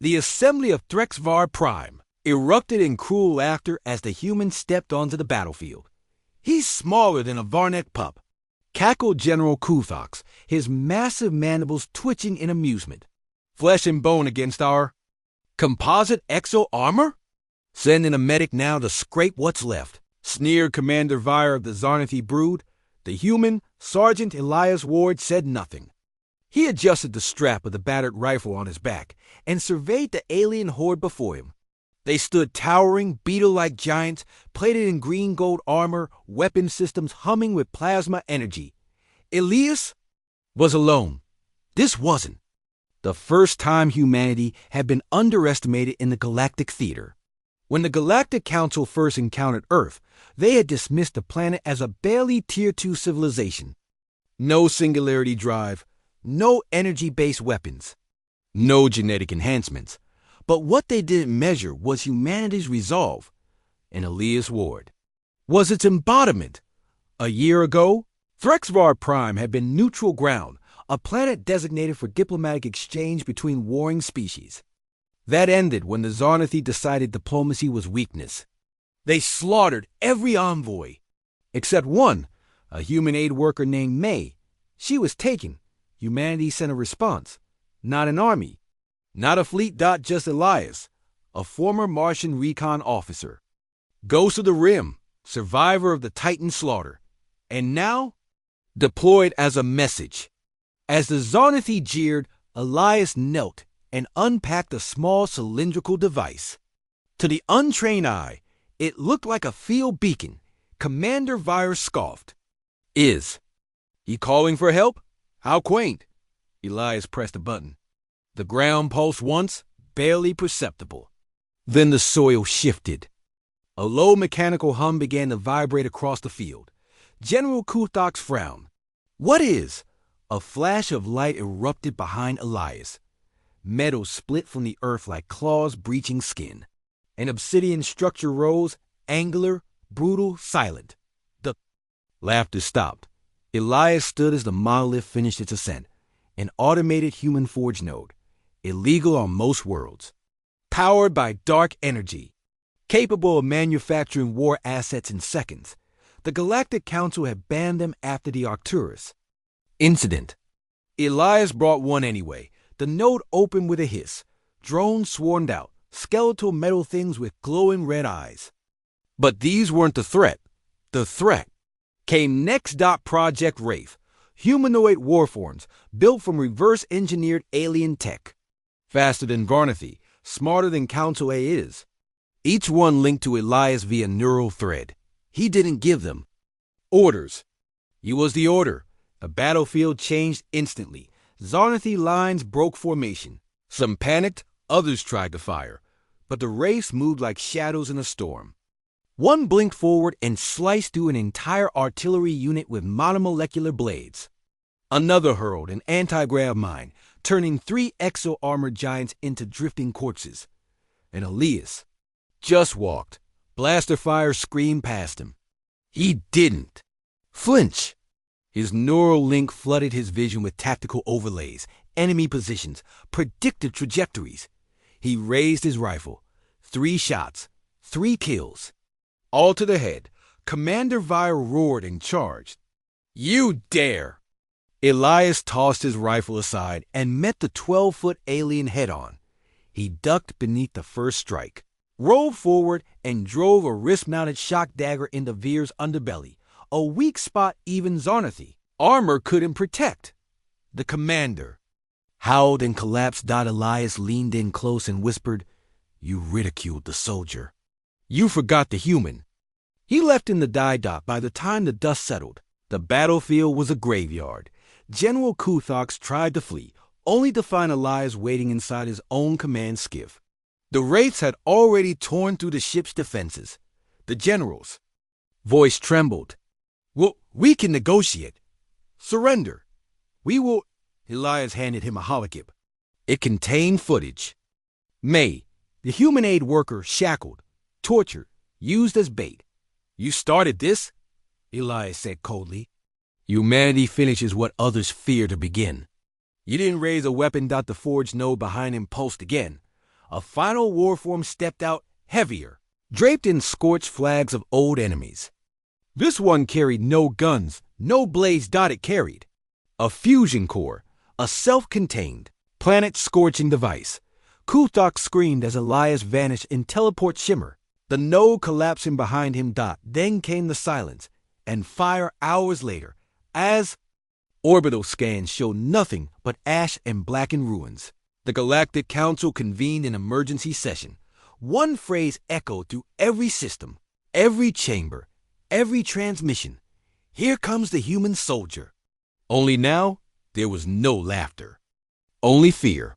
The assembly of HFY Prime erupted in cruel laughter as the human stepped onto the battlefield. "He's smaller than a Varnek pup," cackled General Kuthox, his massive mandibles twitching in amusement. "Flesh and bone against our composite exo armor? Send in a medic now to scrape what's left," sneered Commander Vire of the Zarnathi brood. The human, Sergeant Elias Ward, said nothing. He adjusted the strap of the battered rifle on his back and surveyed the alien horde before him. They stood towering, beetle-like giants, plated in green-gold armor, weapon systems humming with plasma energy. Elias was alone. This wasn't the first time humanity had been underestimated in the galactic theater. When the Galactic Council first encountered Earth, they had dismissed the planet as a barely Tier 2 civilization. No singularity drive, no energy-based weapons, no genetic enhancements. But what they didn't measure was humanity's resolve, and Elias Ward was its embodiment. A year ago, HFY Prime had been neutral ground, a planet designated for diplomatic exchange between warring species. That ended when the Zarnathi decided diplomacy was weakness. They slaughtered every envoy, except one, a human aid worker named May. She was taken. Humanity sent a response. Not an army. Not a fleet. Just Elias, a former Martian recon officer. Ghost of the Rim, survivor of the Titan slaughter. And now, deployed as a message. As the Zarnathi jeered, Elias knelt and unpacked a small cylindrical device. To the untrained eye, it looked like a field beacon. Commander Vire scoffed. "Is he calling for help? How quaint." Elias pressed a button. The ground pulsed once, barely perceptible. Then the soil shifted. A low mechanical hum began to vibrate across the field. General Kuthox frowned. "What is?" A flash of light erupted behind Elias. Metal split from the earth like claws breaching skin. An obsidian structure rose, angular, brutal, silent. The laughter stopped. Elias stood as the monolith finished its ascent. An automated human forge node, illegal on most worlds. Powered by dark energy. Capable of manufacturing war assets in seconds. The Galactic Council had banned them after the Arcturus incident. Elias brought one anyway. The node opened with a hiss. Drones swarmed out, skeletal metal things with glowing red eyes. But these weren't the threat. The threat came next. Project Wraith, humanoid warforms built from reverse-engineered alien tech. Faster than Varnathi, smarter than Council A is. Each one linked to Elias via neural thread. He didn't give them orders. He was the order. The battlefield changed instantly. Zarnathi lines broke formation. Some panicked, others tried to fire. But the race moved like shadows in a storm. One blinked forward and sliced through an entire artillery unit with monomolecular blades. Another hurled an anti-grav mine, turning 3 exo-armored giants into drifting corpses. And Elias just walked. Blaster fire screamed past him. He didn't flinch. His neural link flooded his vision with tactical overlays, enemy positions, predicted trajectories. He raised his rifle. 3 shots, 3 kills. All to the head. Commander Vire roared and charged. "You dare!" Elias tossed his rifle aside and met the 12-foot alien head-on. He ducked beneath the first strike, rolled forward, and drove a wrist-mounted shock dagger into Veer's underbelly, a weak spot even Zarnathi armor couldn't protect. The commander howled and collapsed. Elias leaned in close and whispered, "You ridiculed the soldier. You forgot the human." He left in the die dot. By the time the dust settled, the battlefield was a graveyard. General Kuthox tried to flee, only to find Elias waiting inside his own command skiff. The Wraiths had already torn through the ship's defenses. The general's voice trembled. "Well, we can negotiate. Surrender. We will." Elias handed him a holokip. It contained footage. May, the human aid worker, shackled, tortured, used as bait. "You started this," Elias said coldly. "Humanity finishes what others fear to begin. You didn't raise a weapon. The forge node behind him pulsed again. a final war form stepped out heavier, draped in scorched flags of old enemies. This one carried no guns, no blades. It carried a fusion core, a self-contained, planet-scorching device. Kuthok screamed as Elias vanished in teleport shimmer, the node collapsing behind him. Then came the silence, and fire hours later, as orbital scans showed nothing but ash and blackened ruins. The Galactic Council convened an emergency session. One phrase echoed through every system, every chamber, every transmission. Here comes the human soldier. Only now, there was no laughter, only fear.